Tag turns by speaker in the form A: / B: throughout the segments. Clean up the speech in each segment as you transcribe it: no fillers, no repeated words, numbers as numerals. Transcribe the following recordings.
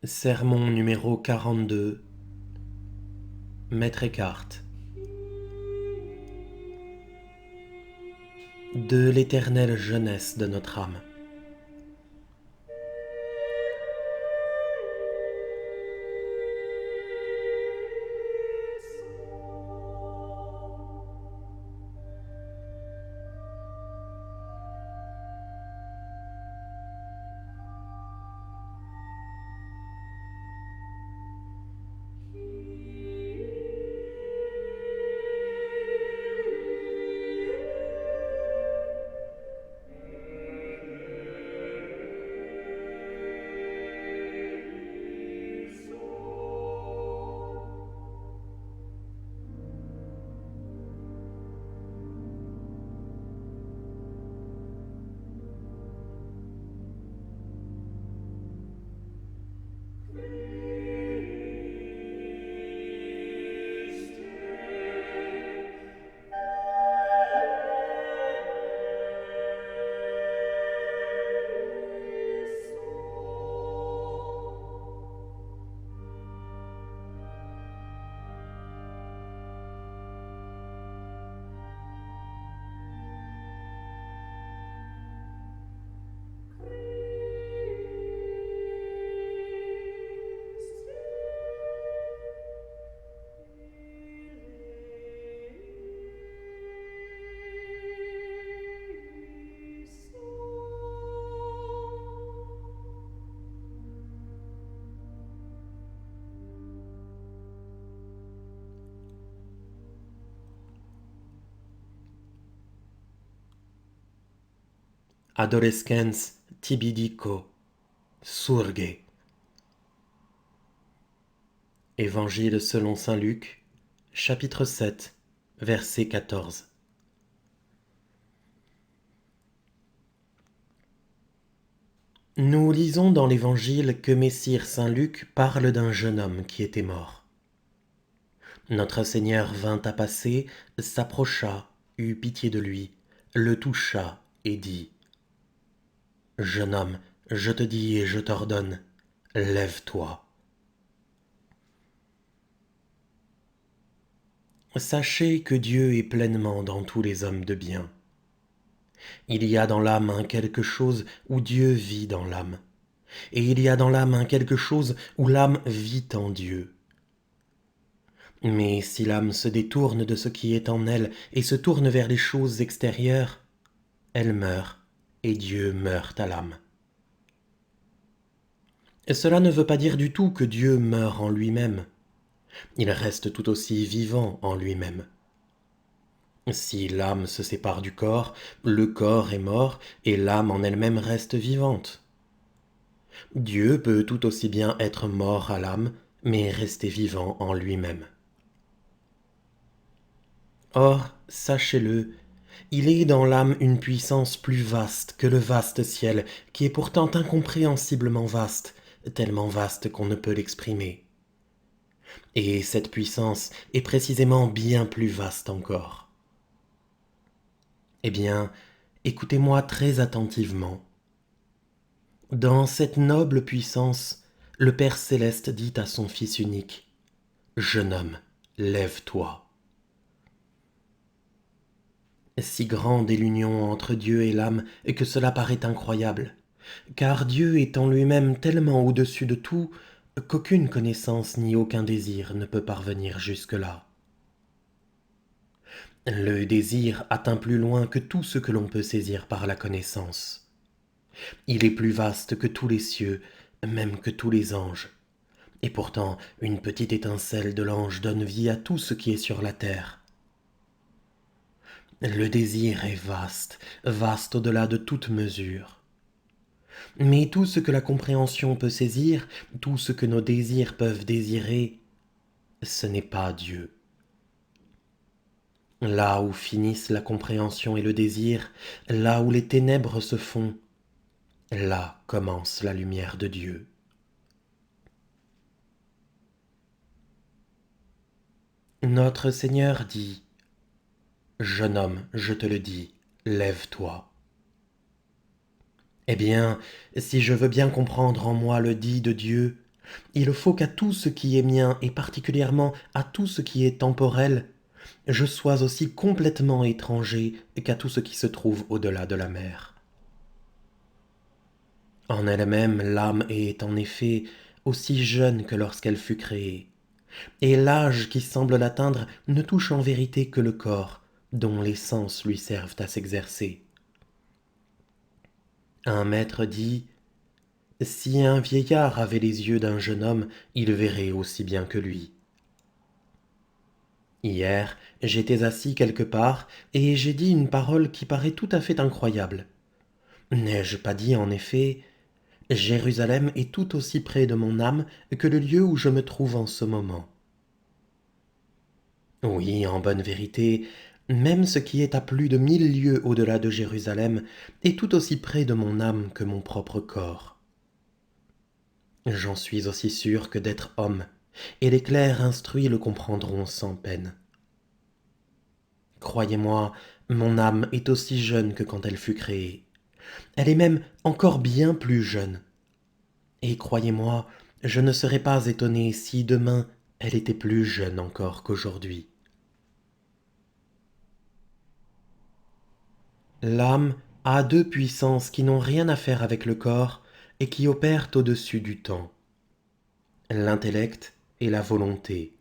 A: Sermon numéro 42. Maître Eckhart. De l'éternelle jeunesse de notre âme. Adolescens tibi dico, surge. Évangile selon saint Luc, chapitre 7, verset 14. Nous lisons dans l'Évangile que Messire saint Luc parle d'un jeune homme qui était mort. Notre Seigneur vint à passer, s'approcha, eut pitié de lui, le toucha et dit : « Jeune homme, je te dis et je t'ordonne, lève-toi. » Sachez que Dieu est pleinement dans tous les hommes de bien. Il y a dans l'âme un quelque chose où Dieu vit dans l'âme, et il y a dans l'âme un quelque chose où l'âme vit en Dieu. Mais si l'âme se détourne de ce qui est en elle et se tourne vers les choses extérieures, elle meurt, et Dieu meurt à l'âme. Cela ne veut pas dire du tout que Dieu meurt en lui-même. Il reste tout aussi vivant en lui-même. Si l'âme se sépare du corps, le corps est mort et l'âme en elle-même reste vivante. Dieu peut tout aussi bien être mort à l'âme, mais rester vivant en lui-même. Or, sachez-le, il est dans l'âme une puissance plus vaste que le vaste ciel, qui est pourtant incompréhensiblement vaste, tellement vaste qu'on ne peut l'exprimer. Et cette puissance est précisément bien plus vaste encore. Eh bien, écoutez-moi très attentivement. Dans cette noble puissance, le Père céleste dit à son Fils unique : « Jeune homme, lève-toi. » Si grande est l'union entre Dieu et l'âme que cela paraît incroyable, car Dieu est en lui-même tellement au-dessus de tout qu'aucune connaissance ni aucun désir ne peut parvenir jusque-là. Le désir atteint plus loin que tout ce que l'on peut saisir par la connaissance. Il est plus vaste que tous les cieux, même que tous les anges. Et pourtant, une petite étincelle de l'ange donne vie à tout ce qui est sur la terre. Le désir est vaste, vaste au-delà de toute mesure. Mais tout ce que la compréhension peut saisir, tout ce que nos désirs peuvent désirer, ce n'est pas Dieu. Là où finissent la compréhension et le désir, là où les ténèbres se font, là commence la lumière de Dieu. Notre Seigneur dit : « Jeune homme, je te le dis, lève-toi. » Eh bien, si je veux bien comprendre en moi le dit de Dieu, Il faut qu'à tout ce qui est mien, et particulièrement à tout ce qui est temporel, je sois aussi complètement étranger qu'à tout ce qui se trouve au-delà de la mer. En elle-même, l'âme est en effet aussi jeune que lorsqu'elle fut créée, et l'âge qui semble l'atteindre ne touche en vérité que le corps, dont les sens lui servent à s'exercer. Un maître dit: si un vieillard avait les yeux d'un jeune homme, il verrait aussi bien que lui. Hier, j'étais assis quelque part, et j'ai dit une parole qui paraît tout à fait incroyable. N'ai-je pas dit en effet: Jérusalem est tout aussi près de mon âme que le lieu où je me trouve en ce moment. Oui, en bonne vérité, même ce qui est à plus de 1000 lieues au-delà de Jérusalem est tout aussi près de mon âme que mon propre corps. J'en suis aussi sûr que d'être homme, et les clercs instruits le comprendront sans peine. Croyez-moi, mon âme est aussi jeune que quand elle fut créée. Elle est même encore bien plus jeune. Et croyez-moi, je ne serais pas étonné si demain elle était plus jeune encore qu'aujourd'hui. L'âme a deux puissances qui n'ont rien à faire avec le corps et qui opèrent au-dessus du temps: l'intellect et la volonté.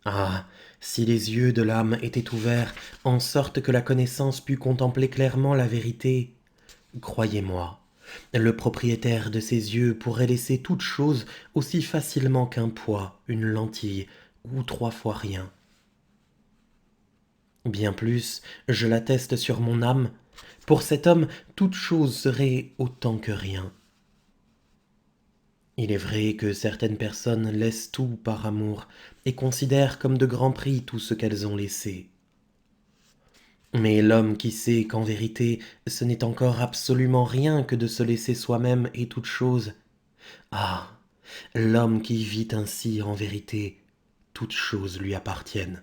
A: Ah, si les yeux de l'âme étaient ouverts en sorte que la connaissance pût contempler clairement la vérité, croyez-moi, le propriétaire de ces yeux pourrait laisser toute chose aussi facilement qu'un poids, une lentille ou 3 fois rien. Bien plus, je l'atteste sur mon âme, pour cet homme toute chose serait autant que rien. Il est vrai que certaines personnes laissent tout par amour et considèrent comme de grands prix tout ce qu'elles ont laissé. Mais l'homme qui sait qu'en vérité ce n'est encore absolument rien que de se laisser soi-même et toute chose, ah, l'homme qui vit ainsi en vérité, toutes choses lui appartiennent.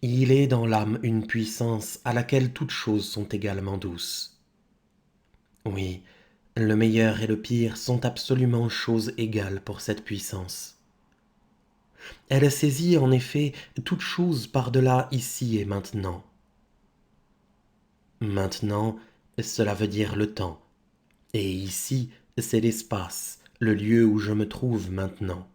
A: Il est dans l'âme une puissance à laquelle toutes choses sont également douces. Oui, le meilleur et le pire sont absolument choses égales pour cette puissance. Elle saisit en effet toute chose par-delà ici et maintenant. Maintenant, cela veut dire le temps, et ici, c'est l'espace, le lieu où je me trouve maintenant.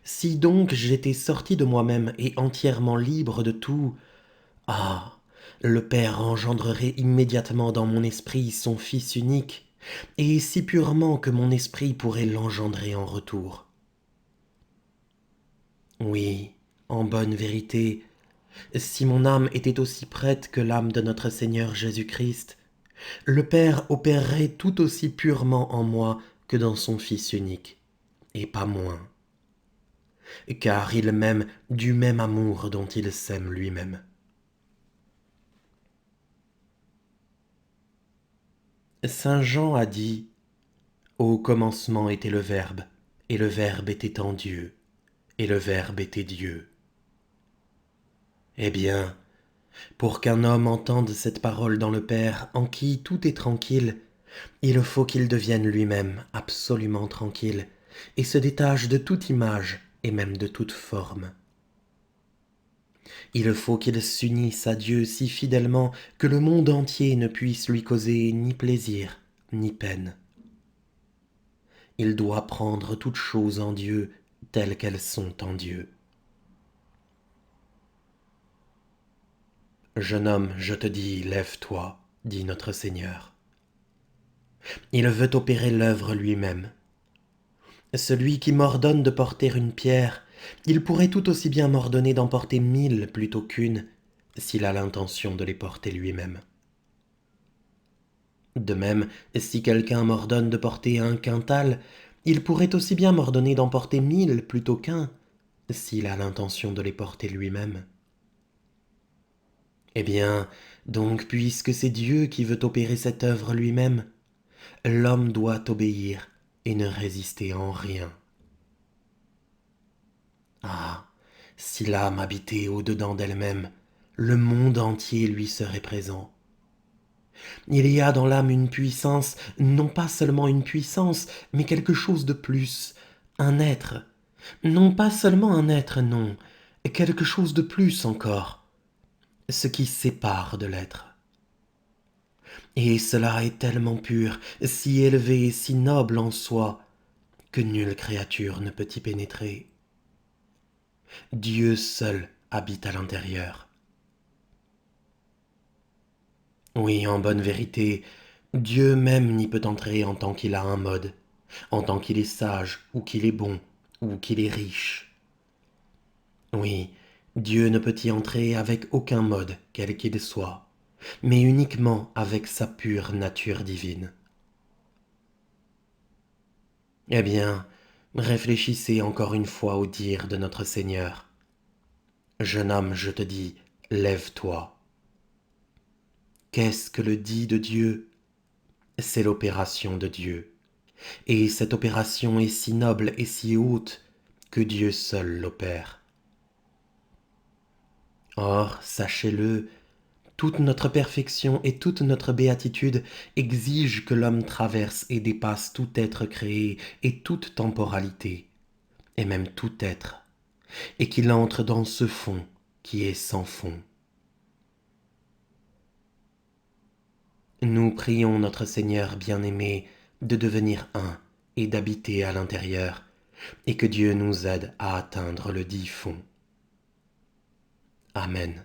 A: Si donc j'étais sorti de moi-même et entièrement libre de tout, ah, le Père engendrerait immédiatement dans mon esprit son Fils unique, et si purement que mon esprit pourrait l'engendrer en retour. Oui, en bonne vérité, si mon âme était aussi prête que l'âme de notre Seigneur Jésus-Christ, le Père opérerait tout aussi purement en moi que dans son Fils unique, et pas moins, car il m'aime du même amour dont il s'aime lui-même. Saint Jean a dit: au commencement était le Verbe, et le Verbe était en Dieu, et le Verbe était Dieu. Eh bien, pour qu'un homme entende cette parole dans le Père, en qui tout est tranquille, il faut qu'il devienne lui-même absolument tranquille, et se détache de toute image et même de toute forme. Il faut qu'il s'unisse à Dieu si fidèlement que le monde entier ne puisse lui causer ni plaisir ni peine. Il doit prendre toutes choses en Dieu telles qu'elles sont en Dieu. Jeune homme, je te dis, lève-toi, dit notre Seigneur. Il veut opérer l'œuvre lui-même. Celui qui m'ordonne de porter une pierre, il pourrait tout aussi bien m'ordonner d'en porter 1000 plutôt qu'une, s'il a l'intention de les porter lui-même. De même, si quelqu'un m'ordonne de porter un quintal, il pourrait aussi bien m'ordonner d'en porter 1000 plutôt qu'un, s'il a l'intention de les porter lui-même. Eh bien, donc, puisque c'est Dieu qui veut opérer cette œuvre lui-même, l'homme doit obéir et ne résister en rien. Ah, si l'âme habitait au-dedans d'elle-même, le monde entier lui serait présent. Il y a dans l'âme une puissance, non pas seulement une puissance, mais quelque chose de plus, un être. Non pas seulement un être, non, quelque chose de plus encore, ce qui sépare de l'être. Et cela est tellement pur, si élevé et si noble en soi, que nulle créature ne peut y pénétrer. Dieu seul habite à l'intérieur. Oui, en bonne vérité, Dieu même n'y peut entrer en tant qu'il a un mode, en tant qu'il est sage, ou qu'il est bon, ou qu'il est riche. Oui, Dieu ne peut y entrer avec aucun mode, quel qu'il soit, mais uniquement avec sa pure nature divine. Eh bien, réfléchissez encore une fois au dire de notre Seigneur. Jeune homme, je te dis, lève-toi. Qu'est-ce que le dit de Dieu? C'est l'opération de Dieu. Et cette opération est si noble et si haute que Dieu seul l'opère. Or, sachez-le, toute notre perfection et toute notre béatitude exigent que l'homme traverse et dépasse tout être créé et toute temporalité, et même tout être, et qu'il entre dans ce fond qui est sans fond. Nous prions notre Seigneur bien-aimé de devenir un et d'habiter à l'intérieur, et que Dieu nous aide à atteindre le dit fond. Amen.